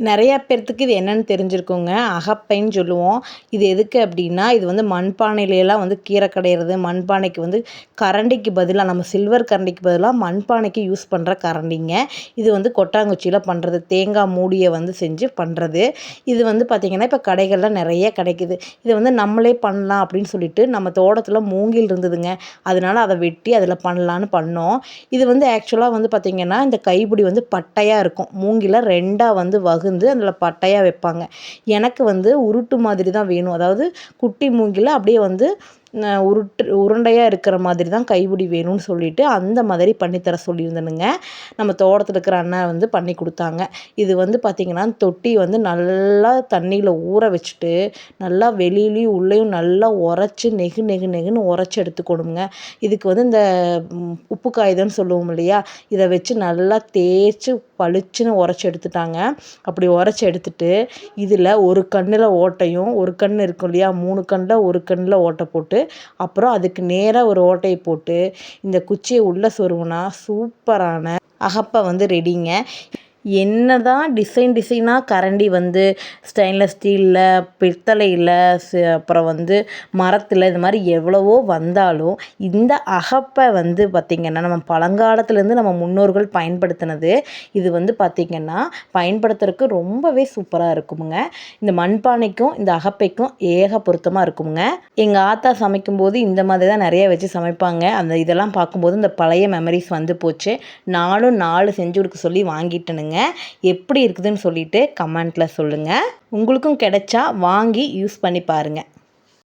நிறைய பேர்த்துக்கு இது என்னன்னு தெரிஞ்சிருக்குங்க. அகப்பைன்னு சொல்லுவோம். இது எதுக்கு அப்படின்னா, இது வந்து மண்பானையிலலாம் வந்து கீரை கடையிறது, மண்பானைக்கு வந்து கரண்டிக்கு பதிலா நம்ம சில்வர் கரண்டிக்கு பதிலா மண்பானைக்கு யூஸ் பண்ணுற கரண்டிங்க. இது வந்து கொட்டாங்குச்சியில் பண்ணுறது. தேங்காய் மூடியை வந்து செஞ்சு பண்ணுறது. இது வந்து பார்த்திங்கன்னா, இப்போ கடைகள்ல நிறைய கிடைக்குது. இதை வந்து நம்மளே பண்ணலாம் அப்படின்னு சொல்லிட்டு நம்ம தோட்டத்தில் மூங்கில் இருந்ததுங்க. அதனால அதை வெட்டி அதில் பண்ணலான்னு பண்ணோம். இது வந்து ஆக்சுவலாக வந்து பார்த்திங்கன்னா, இந்த கைப்பிடி வந்து பட்டையாக இருக்கும். மூங்கில 2ஆ வந்து அதில் பட்டையாக வைப்பாங்க. எனக்கு வந்து உருட்டு மாதிரி தான் வேணும். அதாவது குட்டி மூங்கில அப்படியே வந்து உருண்டையாக இருக்கிற மாதிரி தான் கைப்பிடி வேணும்னு சொல்லிட்டு அந்த மாதிரி பண்ணித்தர சொல்லியிருந்தேனுங்க. நம்ம தோட்டத்தில் இருக்கிற அண்ணன் வந்து பண்ணி கொடுத்தாங்க. இது வந்து பார்த்திங்கன்னா, தொட்டி வந்து நல்லா தண்ணியில் ஊற வச்சுட்டு நல்லா வெளியிலையும் உள்ளேயும் நல்லா உரைச்சி நெகு நெகு நெகுன்னு உரைச்சி எடுத்துக்கணுங்க. இதுக்கு வந்து இந்த உப்பு காகிதம்னு சொல்லுவோம் இல்லையா, இதை வச்சு நல்லா தேய்ச்சி பளிச்சுன்னு உரைச்சி எடுத்துட்டாங்க. அப்படி உரைச்சி எடுத்துட்டு இதில் ஒரு கண்ணில் ஓட்டையும், ஒரு கண் இருக்கும் இல்லையா, 3 கண்ணில் ஒரு கண்ணில் ஓட்டை போட்டு அப்புறம் அதுக்கு நேராக ஒரு ஓட்டையை போட்டு இந்த குச்சியை உள்ளே சொருகுனா சூப்பரான அகப்பை வந்து ரெடிங்க. என்னதான் டிசைனாக கரண்டி வந்து ஸ்டெயின்லெஸ் ஸ்டீலில், பித்தளையில், அப்புறம் வந்து மரத்தில், இது மாதிரி எவ்வளவோ வந்தாலும் இந்த அகப்பை வந்து பார்த்திங்கன்னா நம்ம பழங்காலத்துலேருந்து நம்ம முன்னோர்கள் பயன்படுத்தினது. இது வந்து பார்த்திங்கன்னா பயன்படுத்துறதுக்கு ரொம்பவே சூப்பராக இருக்குமுங்க. இந்த மண்பானைக்கும் இந்த அகப்பைக்கும் ஏக பொருத்தமாக இருக்குமுங்க. எங்கள் ஆத்தா சமைக்கும்போது இந்த மாதிரி தான் நிறைய வச்சு சமைப்பாங்க. இதெல்லாம் பார்க்கும்போது இந்த பழைய மெமரிஸ் வந்து போச்சு. நானும் 4 செஞ்சு கொடுக்க சொல்லி வாங்கிட்டேனுங்க. எப்படி இருக்குதுன்னு சொல்லிட்டு கமெண்ட்டில் சொல்லுங்கள். உங்களுக்கும் கிடைச்சா வாங்கி யூஸ் பண்ணி பாருங்கள்.